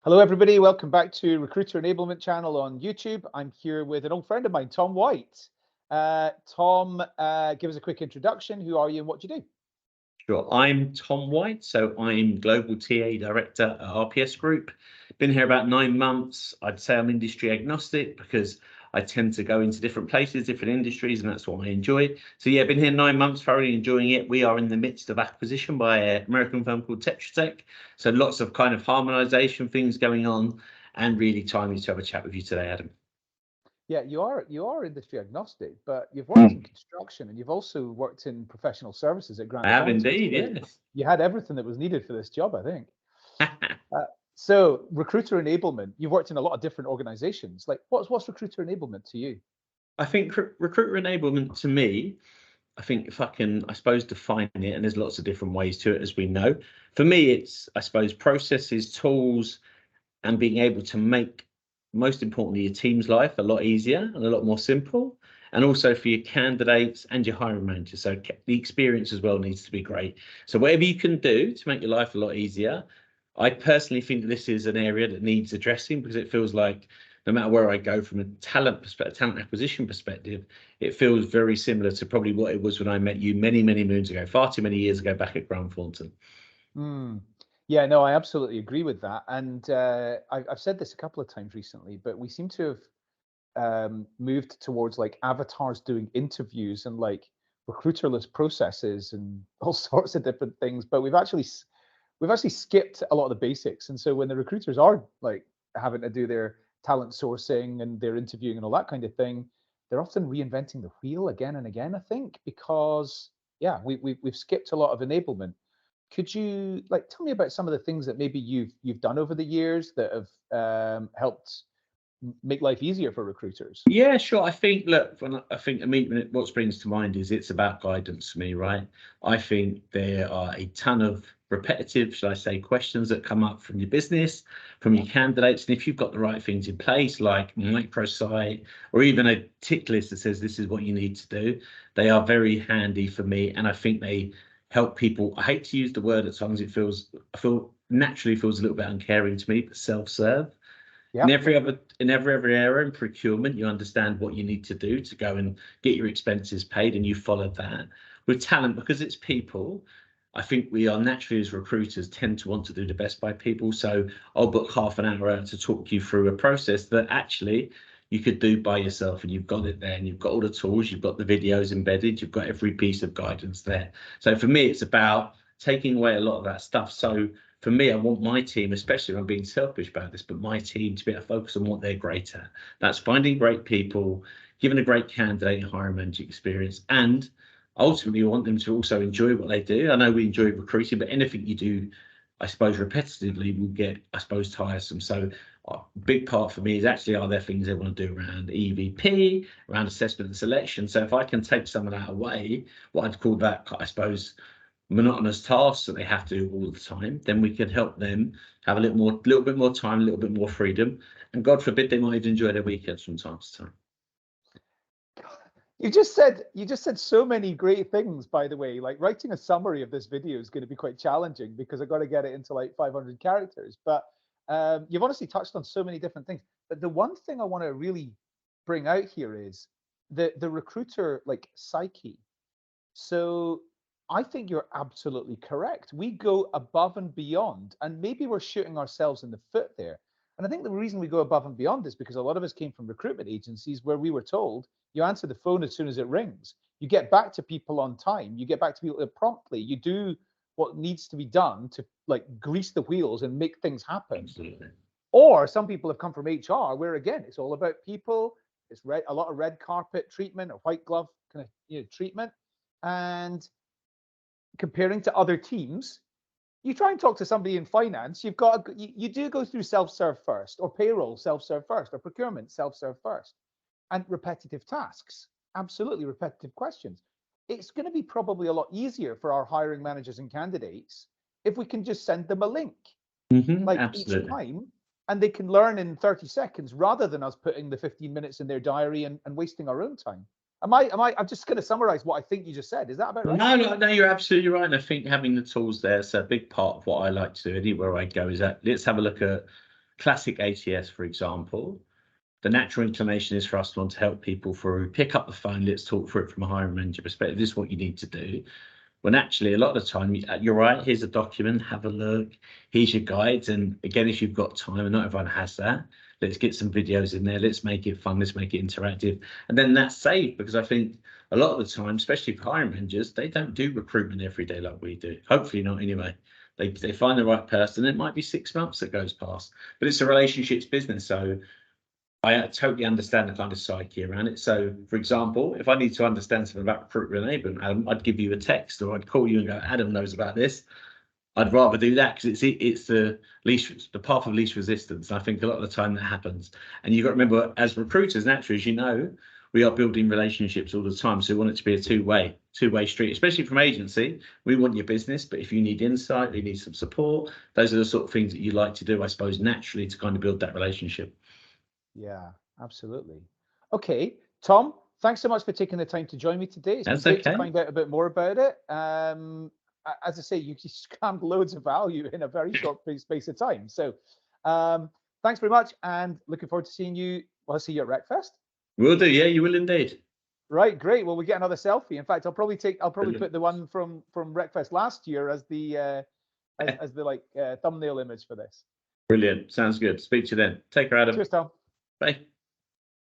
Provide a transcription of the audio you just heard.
Hello, everybody. Welcome back to Recruiter Enablement channel on YouTube. I'm here with an old friend of mine, Tom White. Tom, give us a quick introduction. Who are you and what do you do? Sure. I'm Tom White, so I'm Global TA Director at RPS Group. Been here about 9 months. I'd say I'm industry agnostic because I tend to go into different places, different industries, and that's what I enjoy. So yeah, been here 9 months, thoroughly enjoying it. We are in the midst of acquisition by an American firm called Tetra Tech. So lots of kind of harmonization things going on, and really timely to have a chat with you today, Adam. Yeah, you are industry agnostic, but you've worked in construction and you've also worked in professional services at I Grant have Thornton. indeed, So yes. you had everything that was needed for this job, I think. So recruiter enablement, you've worked in a lot of different organizations. Like what's recruiter enablement to you? I think recruiter enablement to me, I think if I can, I suppose, define it, and there's lots of different ways to it, as we know. For me, it's, I suppose, processes, tools, and being able to make, most importantly, your team's life a lot easier and a lot more simple. And also for your candidates and your hiring manager. So the experience as well needs to be great. So whatever you can do to make your life a lot easier, I personally think that this is an area that needs addressing because it feels like no matter where I go from a talent perspective, talent acquisition perspective, it feels very similar to probably what it was when I met you many, many moons ago, far too many years ago back at Grant Thornton. Yeah, no, I absolutely agree with that. And I've said this a couple of times recently, but we seem to have moved towards like avatars doing interviews and like recruiterless processes and all sorts of different things. But we've actually skipped a lot of the basics. And so when the recruiters are like having to do their talent sourcing and their interviewing and all that kind of thing, they're often reinventing the wheel again and again, I think, because yeah, we've skipped a lot of enablement. Could you like tell me about some of the things that maybe you've done over the years that have helped make life easier for recruiters? Yeah, sure. I think, look, I think immediately what springs to mind is it's about guidance for me, right? I think there are a ton of repetitive, should I say, questions that come up from your business, from your candidates. And if you've got the right things in place, like microsite or even a tick list that says this is what you need to do, they are very handy for me. And I think they help people. I hate to use the word at times, I feel naturally feels a little bit uncaring to me, but self-serve. In Yeah. every area in procurement, you understand what you need to do to go and get your expenses paid, and you follow that. With talent, because it's people, I think we are naturally as recruiters tend to want to do the best by people. So I'll book half an hour out to talk you through a process that actually you could do by yourself, and you've got it there, and you've got all the tools, you've got the videos embedded, you've got every piece of guidance there. So for me, it's about taking away a lot of that stuff. So for me, I want my team, especially if I'm being selfish about this, but my team to be able to focus on what they're great at. That's finding great people, giving a great candidate and hiring manager experience, and ultimately, we want them to also enjoy what they do. I know we enjoy recruiting, but anything you do, I suppose, repetitively will get, I suppose, tiresome. So a big part for me is actually, are there things they want to do around EVP, around assessment and selection? So if I can take some of that away, what I'd call that, I suppose, monotonous tasks that they have to do all the time, then we can help them have a little bit more time, a little bit more freedom, and God forbid they might even enjoy their weekends from time to time. You just said so many great things, by the way. Like writing a summary of this video is going to be quite challenging because I got to get it into like 500 characters. But you've honestly touched on so many different things. But the one thing I want to really bring out here is the recruiter like psyche. So I think you're absolutely correct. We go above and beyond, and maybe we're shooting ourselves in the foot there. And I think the reason we go above and beyond is because a lot of us came from recruitment agencies where we were told you answer the phone as soon as it rings, you get back to people on time, you get back to people promptly, you do what needs to be done to like grease the wheels and make things happen. Absolutely. Or some people have come from HR where again it's all about people, it's a lot of red carpet treatment or white glove kind of treatment. And comparing to other teams, you try and talk to somebody in finance, you do go through self-serve first, or payroll self-serve first, or procurement self-serve first, and repetitive tasks, absolutely repetitive questions. It's going to be probably a lot easier for our hiring managers and candidates if we can just send them a link like each Absolutely. time, and they can learn in 30 seconds rather than us putting the 15 minutes in their diary and wasting our own time. I'm just going to summarize what I think you just said. Is that about right? No, you're absolutely right. And I think having the tools there is a big part of what I like to do anywhere I go is that let's have a look at classic ATS, for example, the natural inclination is for us to want to help people through, pick up the phone, let's talk through it from a hiring manager perspective. This is what you need to do. When actually, a lot of the time, you're right, here's a document, have a look, here's your guides. And again, if you've got time, and not everyone has that, let's get some videos in there, let's make it fun, let's make it interactive. And then that's safe, because I think a lot of the time, especially for hiring managers, they don't do recruitment every day like we do. Hopefully not anyway. They find the right person. It might be 6 months that goes past, but it's a relationships business. So I totally understand the kind of psyche around it. So, for example, if I need to understand something about recruitment enablement, Adam, I'd give you a text, or I'd call you and go, Adam knows about this. I'd rather do that because it's the path of least resistance. And I think a lot of the time that happens. And you've got to remember, as recruiters, naturally, as you know, we are building relationships all the time. So we want it to be a two-way street, especially from agency. We want your business, but if you need insight, you need some support, those are the sort of things that you like to do, I suppose, naturally, to kind of build that relationship. Yeah, absolutely. Okay, Tom, thanks so much for taking the time to join me today. It's been great to find out a bit more about it. As I say, you scrammed loads of value in a very short space of time. So thanks very much, and looking forward to seeing you. Well, I'll see you at RecFest. Will do, yeah, you will indeed. Right, great. Well, we get another selfie. In fact, I'll probably put the one from RecFest last year as the thumbnail image for this. Brilliant. Sounds good. Speak to you then. Take care, Adam. Cheers, Tom. Bye.